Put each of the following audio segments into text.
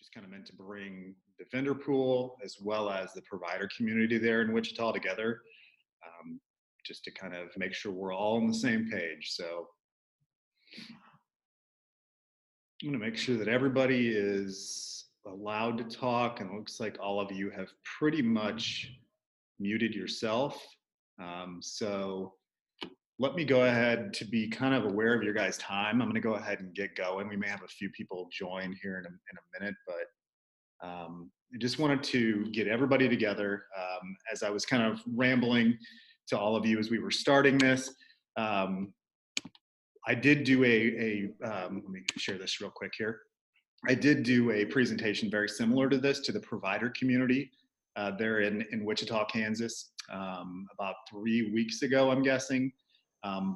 is kind of meant to bring the vendor pool as well as the provider community there in Wichita together, um, just to kind of make sure we're all on the same page. So I'm going to make sure that everybody is allowed to talk, and it looks like all of you have pretty much muted yourself. So let me go ahead to be kind of aware of your guys' time. I'm going to go ahead and get going. We may have a few people join here in a minute, but I just wanted to get everybody together. As I was kind of rambling to all of you as we were starting this, I did do let me share this real quick here. I did do a presentation very similar to this to the provider community there in Wichita, Kansas, about 3 weeks ago, I'm guessing.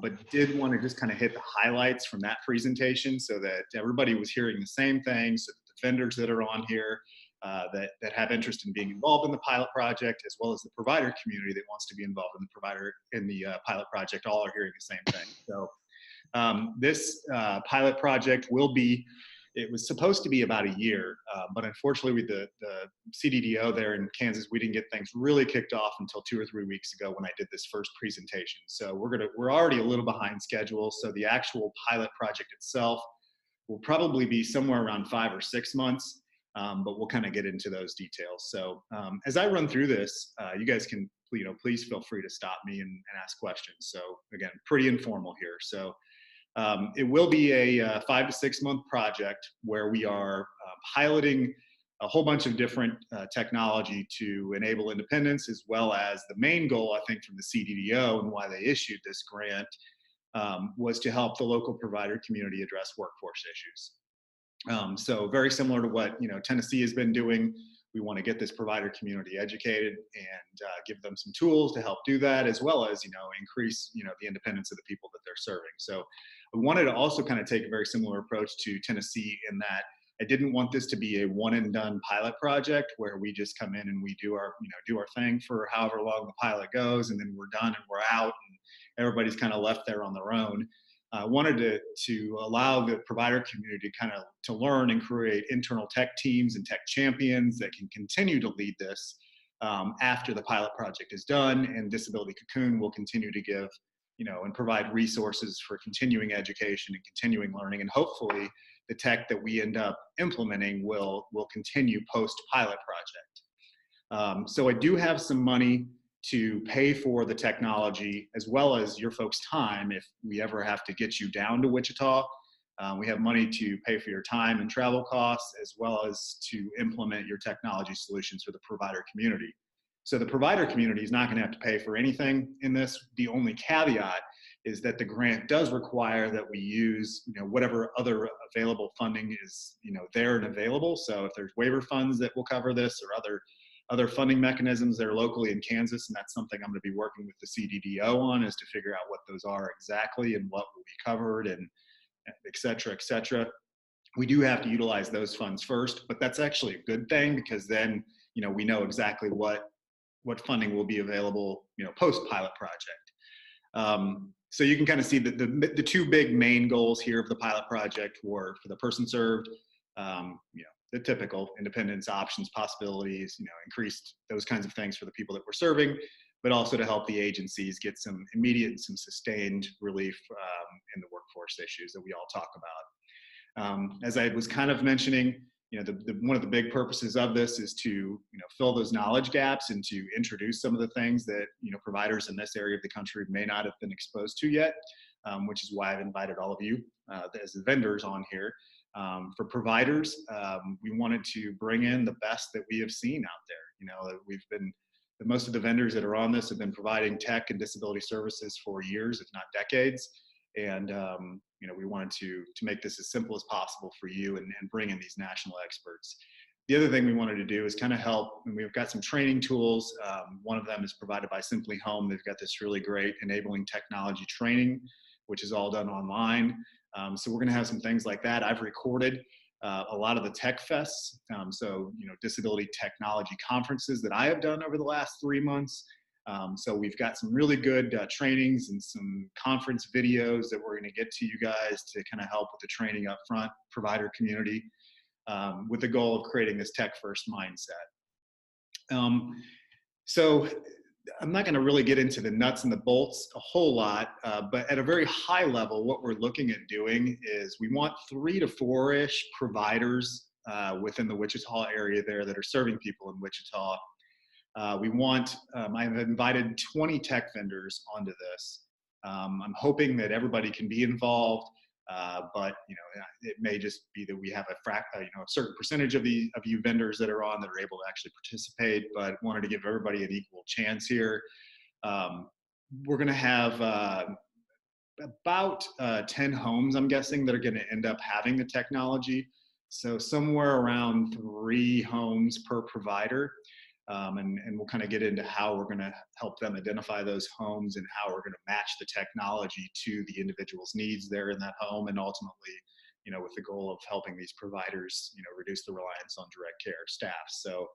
But did want to just kind of hit the highlights from that presentation so that everybody was hearing the same thing, so that the vendors that are on here that have interest in being involved in the pilot project, as well as the provider community that wants to be involved in the pilot project, all are hearing the same thing. So this pilot project it was supposed to be about a year, but unfortunately the CDDO there in Kansas, we didn't get things really kicked off until 2 or 3 weeks ago when I did this first presentation. So we're already a little behind schedule. So the actual pilot project itself will probably be somewhere around 5 or 6 months, but we'll kind of get into those details. So as I run through this, you guys can, please feel free to stop me and ask questions. So again, pretty informal here. So it will be a 5 to 6 month project where we are piloting a whole bunch of different technology to enable independence, as well as the main goal, I think, from the CDDO and why they issued this grant was to help the local provider community address workforce issues. So very similar to what Tennessee has been doing. We want to get this provider community educated and give them some tools to help do that, as well as increase the independence of the people that they're serving. So I wanted to also kind of take a very similar approach to Tennessee in that I didn't want this to be a one and done pilot project where we just come in and we do our thing for however long the pilot goes, and then we're done and we're out and everybody's kind of left there on their own. I wanted to allow the provider community to learn and create internal tech teams and tech champions that can continue to lead this after the pilot project is done, and Disability Cocoon will continue to give and provide resources for continuing education and continuing learning, and hopefully the tech that we end up implementing will continue post-pilot project. So I do have some money to pay for the technology as well as your folks' time if we ever have to get you down to Wichita. We have money to pay for your time and travel costs, as well as to implement your technology solutions for the provider community. So the provider community is not going to have to pay for anything in this. The only caveat is that the grant does require that we use whatever other available funding is there and available. So if there's waiver funds that will cover this, or other funding mechanisms that are locally in Kansas, and that's something I'm going to be working with the CDDO on, is to figure out what those are exactly and what will be covered, and et cetera, et cetera. We do have to utilize those funds first, but that's actually a good thing, because then we know exactly what funding will be available post-pilot project. So you can kind of see that the two big main goals here of the pilot project were for the person served, the typical independence, options, possibilities, increased those kinds of things for the people that we're serving, but also to help the agencies get some immediate and some sustained relief in the workforce issues that we all talk about. As I was kind of mentioning, one of the big purposes of this is to fill those knowledge gaps and to introduce some of the things that providers in this area of the country may not have been exposed to yet, which is why I've invited all of you as the vendors on here. For providers, we wanted to bring in the best that we have seen out there. Most of the vendors that are on this have been providing tech and disability services for years, if not decades. And we wanted to make this as simple as possible for you and bring in these national experts. The other thing we wanted to do is kind of help, and we've got some training tools. One of them is provided by Simply Home. They've got this really great enabling technology training, which is all done online. So we're going to have some things like that. I've recorded a lot of the tech fests, disability technology conferences that I have done over the last 3 months. So we've got some really good trainings and some conference videos that we're going to get to you guys to kind of help with the training up front, provider community. with the goal of creating this tech-first mindset. So I'm not going to really get into the nuts and the bolts a whole lot, but at a very high level, what we're looking at doing is we want 3 to 4-ish providers within the Wichita area there that are serving people in Wichita. I've invited 20 tech vendors onto this. I'm hoping that everybody can be involved, but it may just be that we have a certain percentage of you vendors that are on that are able to actually participate, but wanted to give everybody an equal chance here. We're going to have about 10 homes, I'm guessing, that are going to end up having the technology. So somewhere around 3 homes per provider. And we'll kind of get into how we're going to help them identify those homes and how we're going to match the technology to the individual's needs there in that home, and ultimately, with the goal of helping these providers, reduce the reliance on direct care staff. So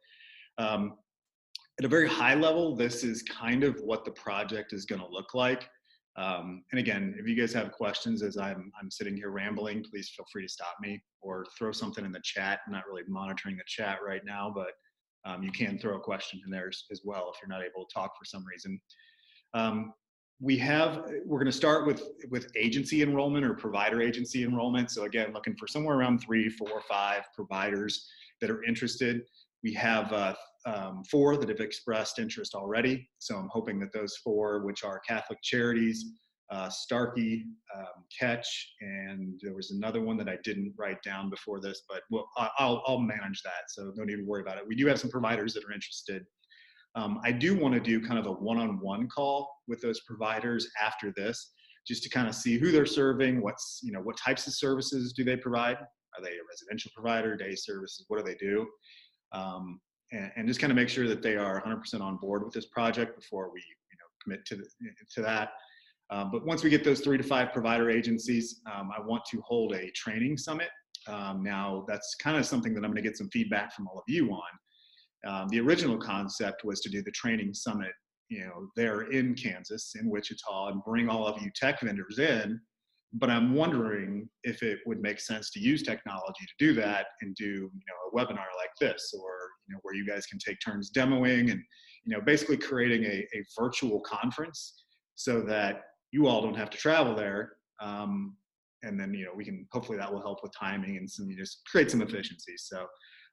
at a very high level, this is kind of what the project is going to look like. And again, if you guys have questions as I'm sitting here rambling, please feel free to stop me or throw something in the chat. I'm not really monitoring the chat right now, but you can throw a question in there as well if you're not able to talk for some reason. We're going to start with agency enrollment or provider agency enrollment. So again, looking for somewhere around 3, 4, 5 providers that are interested. We have 4 that have expressed interest already. So I'm hoping that those 4, which are Catholic Charities, Starkey, Catch, and there was another one that I didn't write down before this, but I'll manage that, so no need to worry about it. We do have some providers that are interested. I do want to do kind of a one-on-one call with those providers after this, just to kind of see who they're serving, what types of services do they provide? Are they a residential provider, day services? What do they do? And just kind of make sure that they are 100% on board with this project before we commit to that. But once we get those 3 to 5 provider agencies, I want to hold a training summit. Now, that's kind of something that I'm going to get some feedback from all of you on. The original concept was to do the training summit, there in Kansas, in Wichita, and bring all of you tech vendors in. But I'm wondering if it would make sense to use technology to do that and do, a webinar like this, or, where you guys can take turns demoing and, basically creating a virtual conference so that you all don't have to travel there. And then, hopefully that will help with timing and just create some efficiencies. So,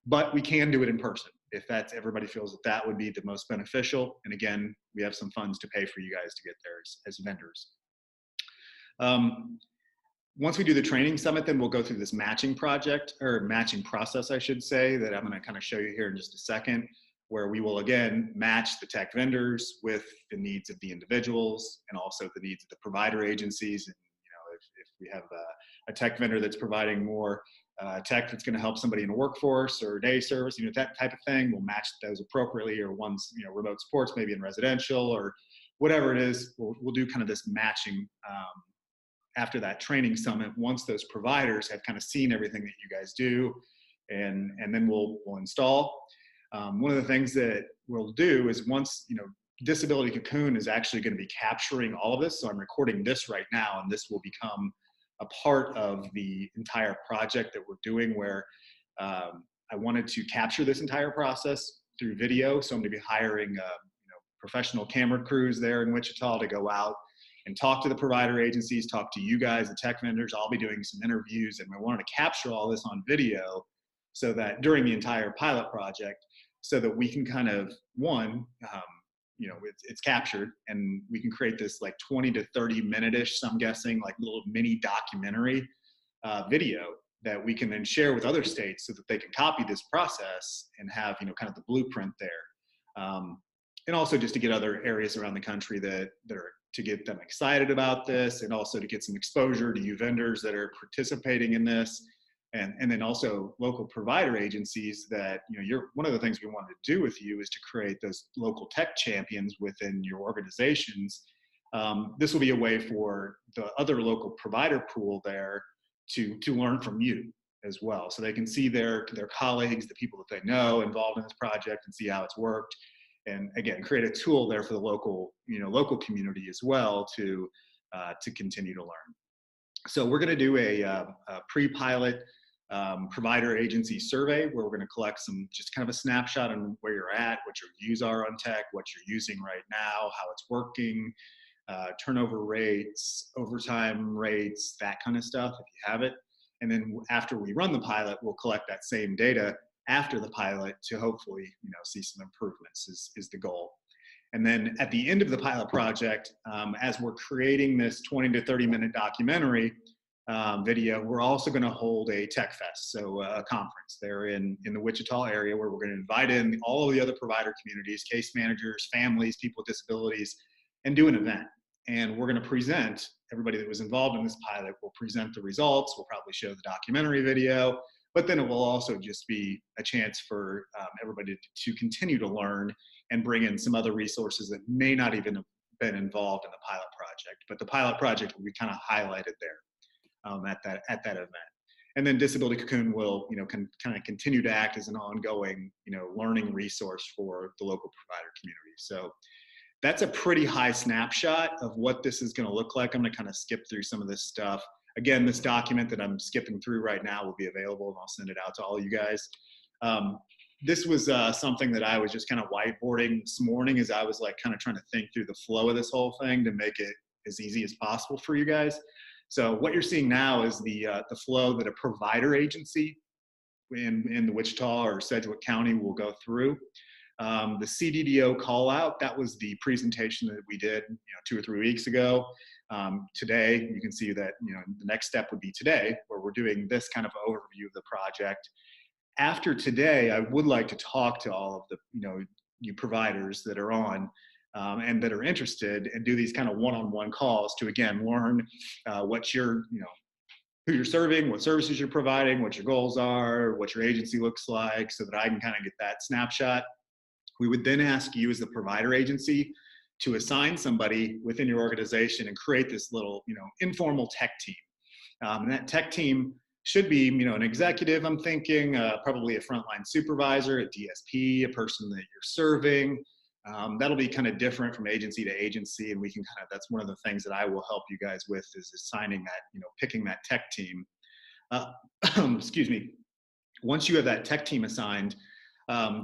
but we can do it in person if everybody feels that would be the most beneficial. And again, we have some funds to pay for you guys to get there as vendors. Once we do the training summit, then we'll go through this matching process, I should say, that I'm going to kind of show you here in just a second, where we will again match the tech vendors with the needs of the individuals and also the needs of the provider agencies. And if we have a tech vendor that's providing more tech that's going to help somebody in a workforce or day service, that type of thing, we'll match those appropriately. Or one's remote supports, maybe in residential or whatever it is, we'll do kind of this matching after that training summit, once those providers have kind of seen everything that you guys do, and then we'll install. One of the things that we'll do is once, Disability Cocoon is actually going to be capturing all of this. So I'm recording this right now, and this will become a part of the entire project that we're doing, where I wanted to capture this entire process through video. So I'm going to be hiring professional camera crews there in Wichita to go out and talk to the provider agencies, talk to you guys, the tech vendors. I'll be doing some interviews, and we wanted to capture all this on video so that during the entire pilot project, so that we can kind of, it's captured, and we can create this like 20 to 30 minute-ish, I'm guessing, like little mini documentary video that we can then share with other states so that they can copy this process and have, kind of the blueprint there. And also just to get other areas around the country that are, to get them excited about this, and also to get some exposure to you vendors that are participating in this, and then also local provider agencies that, one of the things we wanted to do with you is to create those local tech champions within your organizations. This will be a way for the other local provider pool there to learn from you as well. So they can see their colleagues, the people that they know involved in this project, and see how it's worked. And again, create a tool there for the local community as well to continue to learn. So we're going to do a pre-pilot provider agency survey, where we're going to collect some, just kind of a snapshot on where you're at, what your views are on tech, what you're using right now, how it's working, turnover rates, overtime rates, that kind of stuff, if you have it. And then after we run the pilot, we'll collect that same data after the pilot to hopefully, see some improvements is the goal. And then at the end of the pilot project, as we're creating this 20 to 30 minute documentary video, we're also going to hold a tech fest, so a conference there in the Wichita area, where we're going to invite in all of the other provider communities, case managers, families, people with disabilities, and do an event. And we're going to present, everybody that was involved in this pilot will present the results. We'll probably show the documentary video, but then it will also just be a chance for everybody to continue to learn and bring in some other resources that may not even have been involved in the pilot project. But the pilot project will be kind of highlighted there at that event. And then Disability Cocoon will, kind of continue to act as an ongoing, learning resource for the local provider community. So that's a pretty high snapshot of what this is going to look like. I'm going to kind of skip through some of this stuff. Again, this document that I'm skipping through right now will be available, and I'll send it out to all you guys. This was something that I was just kind of whiteboarding this morning as I was kind of trying to think through the flow of this whole thing to make it as easy as possible for you guys. So what you're seeing now is the flow that a provider agency in the Wichita or Sedgwick County will go through. The CDDO call out, that was the presentation that we did 2 or 3 weeks ago. Today, you can see that the next step would be today, where we're doing this kind of overview of the project. After today, I would like to talk to all of the you providers that are on and that are interested, and do these kind of one-on-one calls to again learn what you're who you're serving, what services you're providing, what your goals are, what your agency looks like, so that I can kind of get that snapshot. We would then ask you as the provider agency to assign somebody within your organization and create this little, informal tech team. And that tech team should be, an executive, I'm thinking, probably a frontline supervisor, a DSP, a person that you're serving. That'll be kind of different from agency to agency, and we can that's one of the things that I will help you guys with, is assigning that, picking that tech team. Excuse me. Once you have that tech team assigned,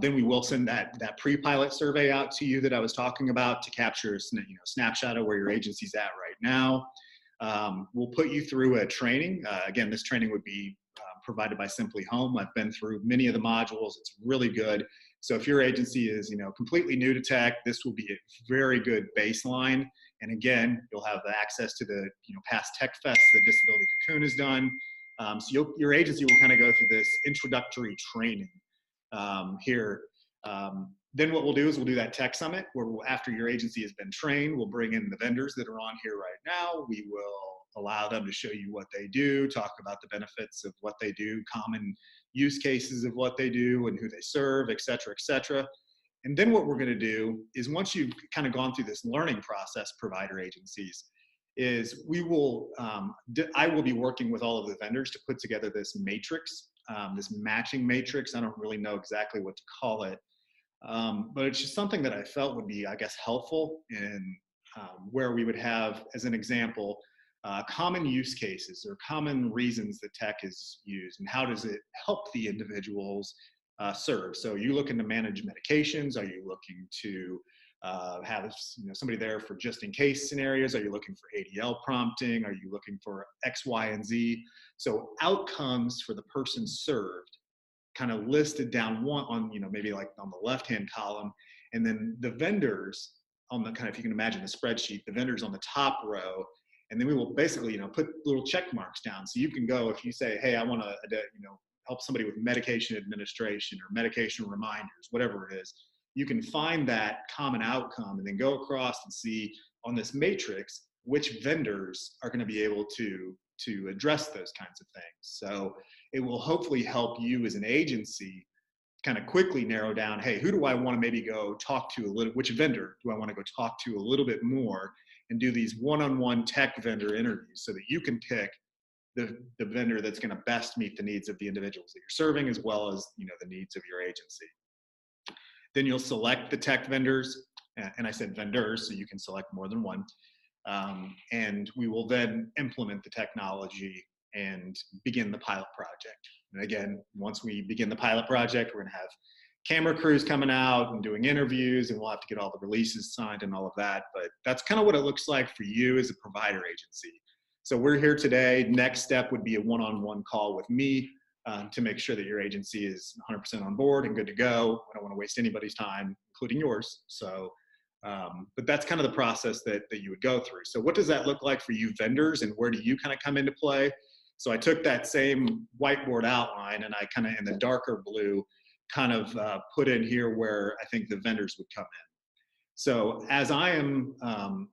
then we will send that pre-pilot survey out to you that I was talking about to capture a snapshot of where your agency's at right now. We'll put you through a training. Again, this training would be provided by Simply Home. I've been through many of the modules. It's really good. So if your agency is completely new to tech, this will be a very good baseline. And again, you'll have access to the past tech fests that Disability Cocoon has done. So your agency will kind of go through this introductory training here. Then what we'll do is we'll do that tech summit, where after your agency has been trained, we'll bring in the vendors that are on here right now. We will allow them to show you what they do, talk about the benefits of what they do, common use cases of what they do and who they serve, et cetera, et cetera. And then what we're going to do is, once you've kind of gone through this learning process, provider agencies, is I will be working with all of the vendors to put together this matrix, this matching matrix. I don't really know exactly what to call it. But it's just something that I felt would be, I guess, helpful in where we would have, as an example, common use cases or common reasons that tech is used, and how does it help the individuals serve. So are you looking to manage medications? Are you looking to have somebody there for just in case scenarios? Are you looking for ADL prompting? Are you looking for X, Y, and Z? So outcomes for the person served, kind of listed down on maybe like on the left-hand column, and then the vendors on the if you can imagine the spreadsheet, the vendors on the top row, and then we will basically put little check marks down. So you can go, if you say, hey, I want to help somebody with medication administration or medication reminders, whatever it is, you can find that common outcome and then go across and see on this matrix which vendors are going to be able to address those kinds of things. So it will hopefully help you as an agency kind of quickly narrow down, hey, who do I want to maybe go talk to which vendor do I want to go talk to a little bit more, and do these one-on-one tech vendor interviews so that you can pick the vendor that's going to best meet the needs of the individuals that you're serving, as well as the needs of your agency. Then you'll select the tech vendors, and I said vendors, so you can select more than one. And we will then implement the technology and begin the pilot project. And again, once we begin the pilot project, we're going to have camera crews coming out and doing interviews, and we'll have to get all the releases signed and all of that. But that's kind of what it looks like for you as a provider agency. So we're here today. Next step would be a one-on-one call with me to make sure that your agency is 100% on board and good to go. I don't want to waste anybody's time, including yours. So, but that's kind of the process that you would go through. So what does that look like for you vendors, and where do you kind of come into play? So I took that same whiteboard outline and I kind of, in the darker blue, kind of put in here where I think the vendors would come in. So as I am,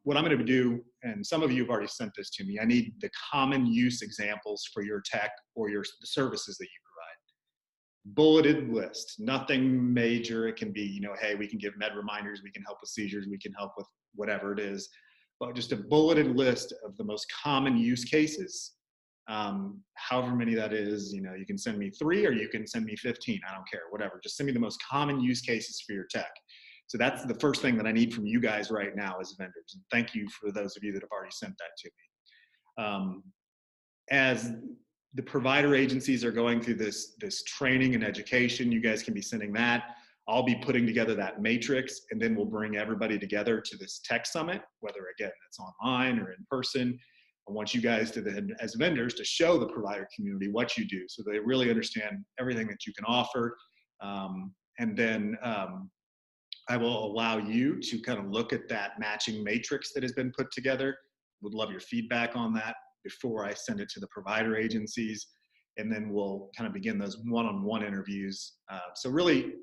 what I'm going to do, and some of you have already sent this to me, I need the common use examples for your tech or the services that you provide. Bulleted list, nothing major. It can be, you know, hey, we can give med reminders, we can help with seizures, we can help with whatever it is, but just a bulleted list of the most common use cases. However many that is, you know, you can send me 3 or you can send me 15, I don't care, whatever. Just send me the most common use cases for your tech. So that's the first thing that I need from you guys right now as vendors. And thank you for those of you that have already sent that to me. As the provider agencies are going through this training and education, you guys can be sending that. I'll be putting together that matrix, and then we'll bring everybody together to this tech summit, whether again, it's online or in person. I want you guys to then, as vendors, to show the provider community what you do so they really understand everything that you can offer. And then I will allow you to kind of look at that matching matrix that has been put together. Would love your feedback on that before I send it to the provider agencies. And then we'll kind of begin those one-on-one interviews. So really,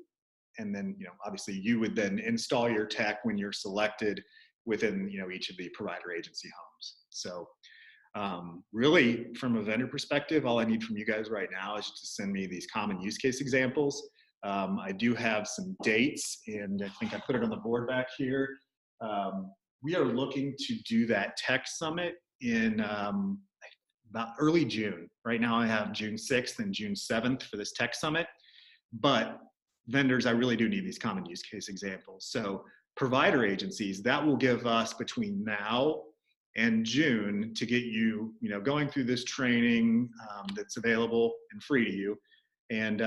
and then, you know, obviously you would then install your tech when you're selected within, you know, each of the provider agency homes. So really, from a vendor perspective, all I need from you guys right now is to send me these common use case examples. I do have some dates, and I think I put it on the board back here. We are looking to do that tech summit in about early June. Right now I have June 6th and June 7th for this tech summit, but vendors, I really do need these common use case examples. So provider agencies, that will give us between now and June to get you, you know, going through this training that's available and free to you. And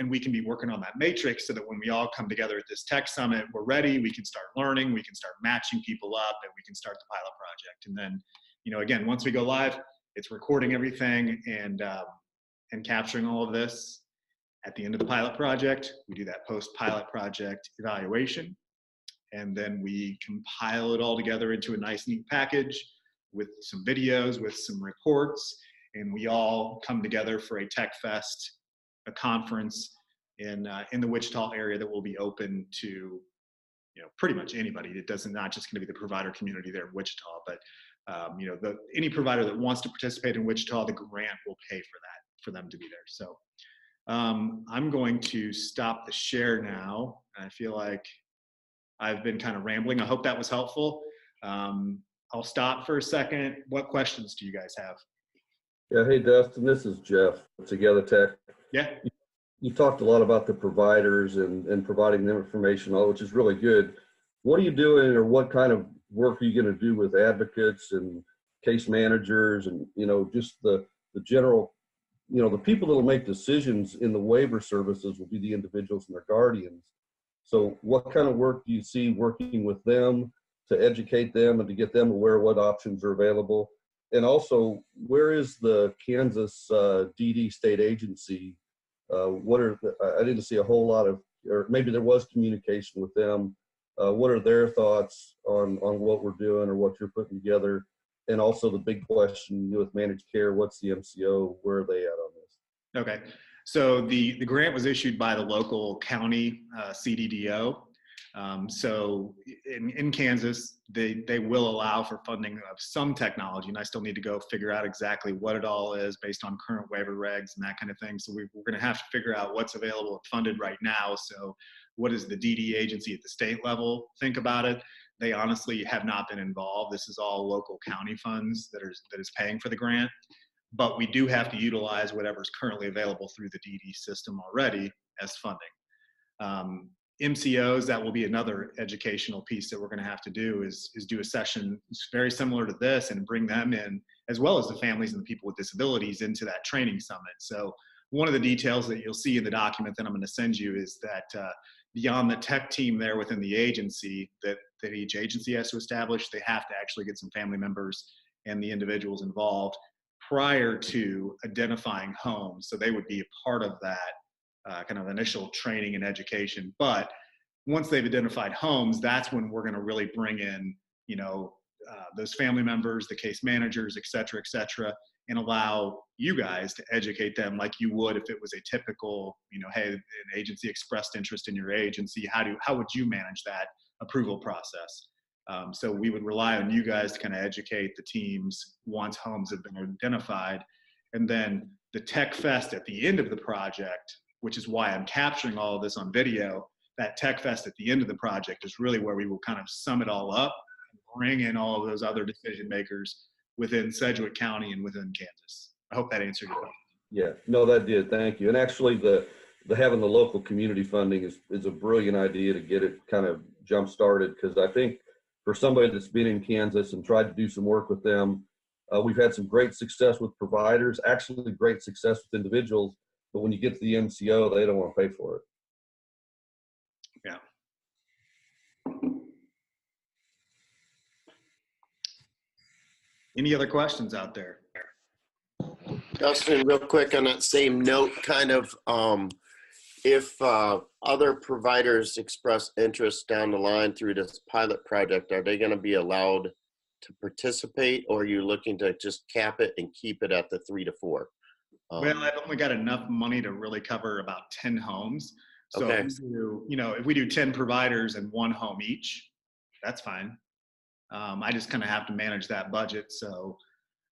we can be working on that matrix so that when we all come together at this tech summit, we're ready, we can start learning, we can start matching people up, and we can start the pilot project. And then, you know, again, once we go live, it's recording everything and capturing all of this. At the end of the pilot project, we do that post-pilot project evaluation, and then we compile it all together into a nice, neat package with some videos, with some reports, and we all come together for a Tech Fest, a conference in the Wichita area that will be open to, you know, pretty much anybody. It doesn't, not just going to be the provider community there in Wichita, but you know, any provider that wants to participate in Wichita, the grant will pay for that, for them to be there. So I'm going to stop the share now. I feel like I've been kind of rambling. I hope that was helpful. I'll stop for a second. What questions do you guys have? Yeah, hey Dustin, this is Jeff, Together Tech. Yeah. You talked a lot about the providers and providing them information, all which is really good. What are you doing, or what kind of work are you going to do with advocates and case managers and, you know, just the general, you know, the people that will make decisions in the waiver services will be the individuals and their guardians. So what kind of work do you see working with them to educate them and to get them aware of what options are available? And also, where is the Kansas DD state agency? I didn't see a whole lot of, or maybe there was communication with them. What are their thoughts on what we're doing or what you're putting together? And also the big question with managed care, what's the MCO? Where are they at on this? Okay. So the grant was issued by the local county CDDO. So in Kansas, they will allow for funding of some technology, and I still need to go figure out exactly what it all is based on current waiver regs and that kind of thing. So we're going to have to figure out what's available and funded right now. So what does the DD agency at the state level think about it? They honestly have not been involved. This is all local county funds that is paying for the grant. But we do have to utilize whatever's currently available through the DD system already as funding. MCOs, that will be another educational piece that we're going to have to do is do a session very similar to this and bring them in, as well as the families and the people with disabilities, into that training summit. So one of the details that you'll see in the document that I'm going to send you is that beyond the tech team there within the agency that each agency has to establish, they have to actually get some family members and the individuals involved prior to identifying homes. So they would be a part of that kind of initial training and education. But once they've identified homes, that's when we're going to really bring in, those family members, the case managers, et cetera, and allow you guys to educate them like you would if it was a typical, hey, an agency expressed interest in your agency. How would you manage that approval process? So we would rely on you guys to kind of educate the teams once homes have been identified. And then the Tech Fest at the end of the project, which is why I'm capturing all of this on video, that Tech Fest at the end of the project is really where we will kind of sum it all up and bring in all of those other decision makers within Sedgwick County and within Kansas. I hope that answered your question. Yeah, no, that did. Thank you. And actually, the having the local community funding is a brilliant idea to get it kind of jump started, because I think for somebody that's been in Kansas and tried to do some work with them, we've had some great success with providers, actually great success with individuals, but when you get to the MCO, they don't want to pay for it. Yeah. Any other questions out there? Dustin, real quick on that same note, kind of, if other providers express interest down the line through this pilot project, are they going to be allowed to participate, or are you looking to just cap it and keep it at the 3 to 4? Well, I've only got enough money to really cover about 10 homes. So okay. if we do 10 providers and 1 home each, that's fine. I just kind of have to manage that budget. So,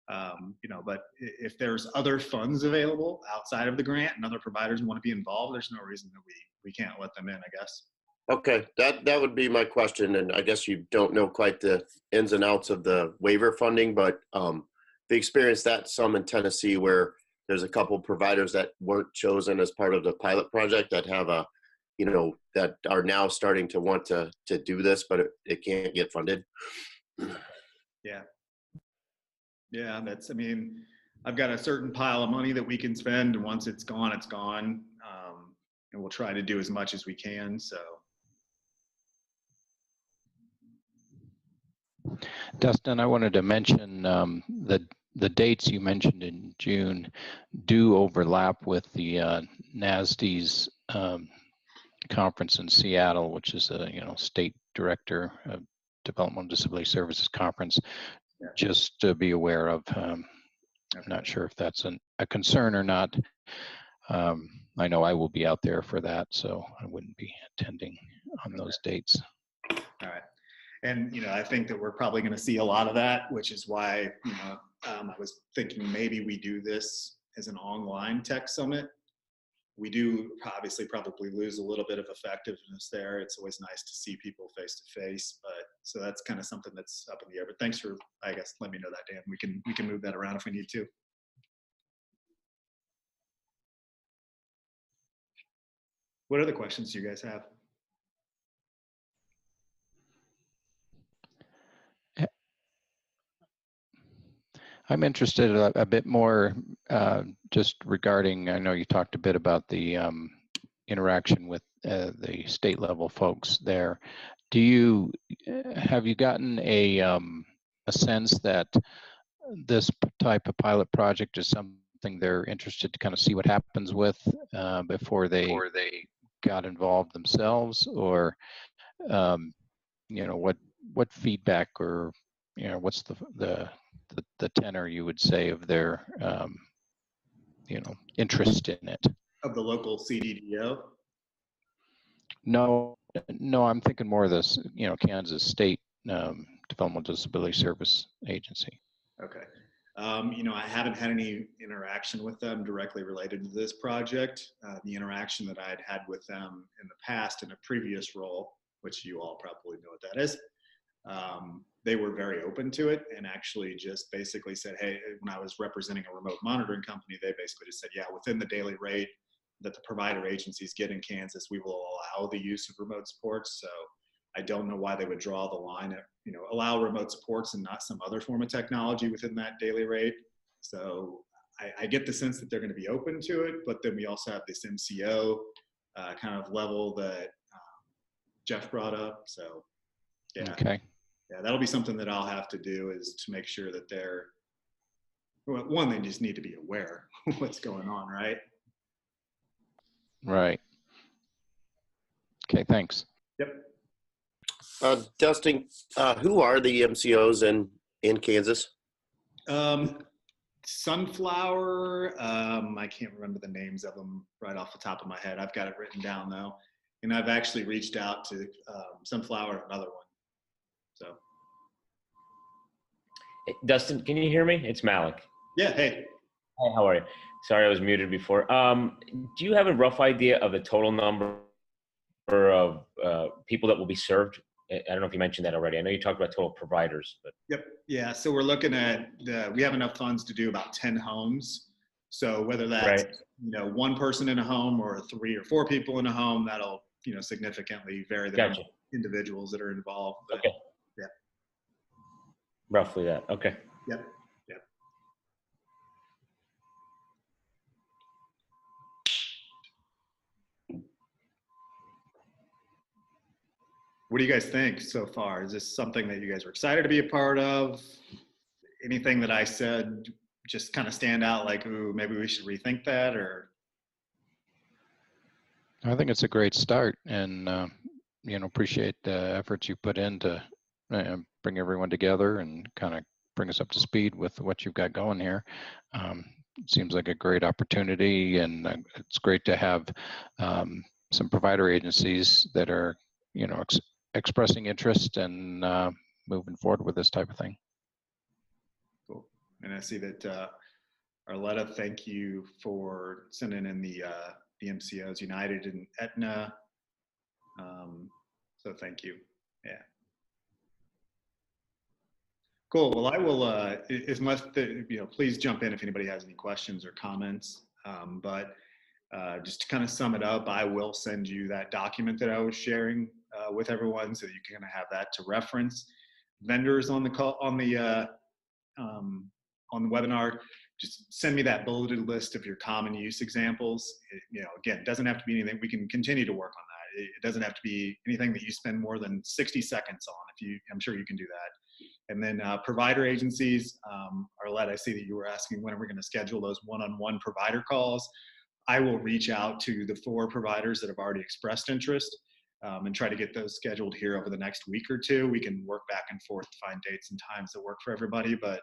but if there's other funds available outside of the grant and other providers want to be involved, there's no reason that we can't let them in, I guess. Okay, that would be my question. And I guess you don't know quite the ins and outs of the waiver funding, but they experienced that some in Tennessee, where there's a couple providers that weren't chosen as part of the pilot project that have that are now starting to want to do this, but it can't get funded. Yeah, I've got a certain pile of money that we can spend, and once it's gone, it's gone. And we'll try to do as much as we can. So. Dustin, I wanted to mention the dates you mentioned in June do overlap with the NASD's conference in Seattle, which is a state director of Developmental Disability Services conference. Yeah. Just to be aware of. I'm not sure if that's a concern or not. I know I will be out there for that, so I wouldn't be attending on those dates. All right. And, I think that we're probably going to see a lot of that, which is why, I was thinking maybe we do this as an online tech summit. We do obviously probably lose a little bit of effectiveness there. It's always nice to see people face to face, but so that's kind of something that's up in the air. But thanks for, I guess, let me know that, Dan. We can move that around if we need to. What other questions do you guys have? I'm interested a bit more just regarding, I know you talked a bit about the interaction with the state level folks there. Have you gotten a sense that this type of pilot project is something they're interested to kind of see what happens with before they got involved themselves, or what feedback, or what's the tenor you would say of their interest in it? Of the local CDDO? No, I'm thinking more of this, Kansas State Developmental Disability Service Agency. Okay. I haven't had any interaction with them directly related to this project. The interaction that I had with them in the past in a previous role, which you all probably know what that is, they were very open to it and actually just basically said, hey, when I was representing a remote monitoring company, they basically just said, yeah, within the daily rate that the provider agencies get in Kansas, we will allow the use of remote supports. So I don't know why they would draw the line at, allow remote supports and not some other form of technology within that daily rate. So I get the sense that they're going to be open to it, but then we also have this MCO kind of level that Jeff brought up. So yeah, Okay. yeah, that'll be something that I'll have to do, is to make sure that they're, well, one, they just need to be aware of what's going on, right? Right. Okay, thanks. Yep. Dustin, who are the MCOs in Kansas? Sunflower, I can't remember the names of them right off the top of my head. I've got it written down though. And I've actually reached out to Sunflower, another one. So. Dustin, can you hear me? It's Malik. Yeah, hey. Hi, how are you? Sorry, I was muted before. Do you have a rough idea of the total number of people that will be served? I don't know if you mentioned that already. I know you talked about total providers, but. Yep. Yeah. So we're looking at we have enough funds to do about 10 homes. So whether that's, Right. one person in a home or 3 or 4 people in a home, that'll, significantly vary the Gotcha. individuals that are involved. But, Okay. yeah. Roughly that. Okay. Yep. Yep. What do you guys think so far? Is this something that you guys are excited to be a part of? Anything that I said just kind of stand out, like, ooh, maybe we should rethink that? Or I think it's a great start, and appreciate the efforts you put in to bring everyone together and kind of bring us up to speed with what you've got going here. It seems like a great opportunity, and it's great to have some provider agencies that are, expressing interest and moving forward with this type of thing. cool. And I see that Arletta, thank you for sending in the MCOs, United and Aetna. So thank you. Yeah. Cool. Well, I will, as much, please jump in if anybody has any questions or comments. But just to kind of sum it up, I will send you that document that I was sharing with everyone, so you can kind of have that to reference. Vendors on the call, on the webinar, just send me that bulleted list of your common use examples. Again, it doesn't have to be anything. We can continue to work on that. It doesn't have to be anything that you spend more than 60 seconds on. I'm sure you can do that. And then provider agencies, Arlette, I see that you were asking when are we going to schedule those one-on-one provider calls. I will reach out to the 4 providers that have already expressed interest and try to get those scheduled here over the next week or 2. We can work back and forth to find dates and times that work for everybody. But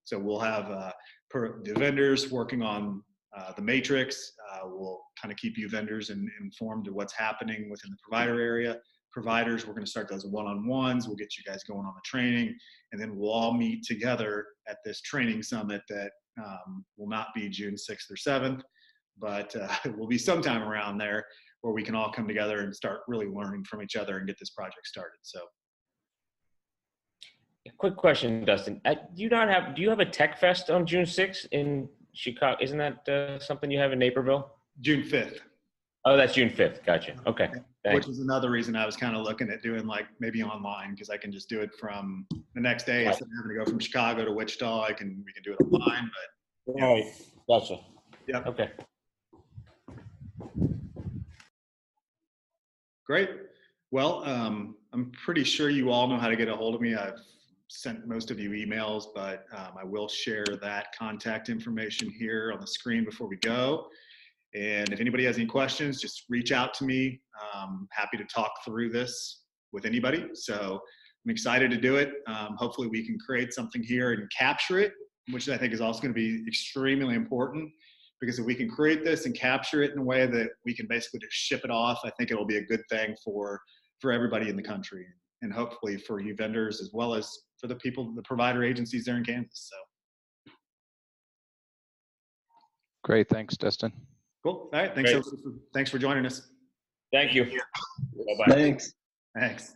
so we'll have the vendors working on the matrix. We'll kind of keep you vendors informed of what's happening within the provider area. Providers, we're going to start those one-on-ones. We'll get you guys going on the training, and then we'll all meet together at this training summit that will not be June 6th or 7th, but it will be sometime around there where we can all come together and start really learning from each other and get this project started. So. A quick question, Dustin. Do you have a Tech Fest on June 6th in Chicago? Isn't that something you have in Naperville? June 5th. Oh, that's June 5th. Gotcha. Okay. Thanks. Which is another reason I was kind of looking at doing like maybe online, because I can just do it from the next day instead of having to go from Chicago to Wichita. We can do it online, but yeah. All right. Gotcha. Yep. Okay. Great. Well, I'm pretty sure you all know how to get a hold of me. I've sent most of you emails, but I will share that contact information here on the screen before we go. And if anybody has any questions, just reach out to me. Happy to talk through this with anybody. So I'm excited to do it. Hopefully we can create something here and capture it, which I think is also going to be extremely important, because if we can create this and capture it in a way that we can basically just ship it off, I think it'll be a good thing for everybody in the country, and hopefully for you vendors as well as for the people, the provider agencies there in Kansas. So. Great. Thanks, Dustin. Cool. All right. Thanks for joining us. Thank you. Bye-bye. Thanks. Thanks.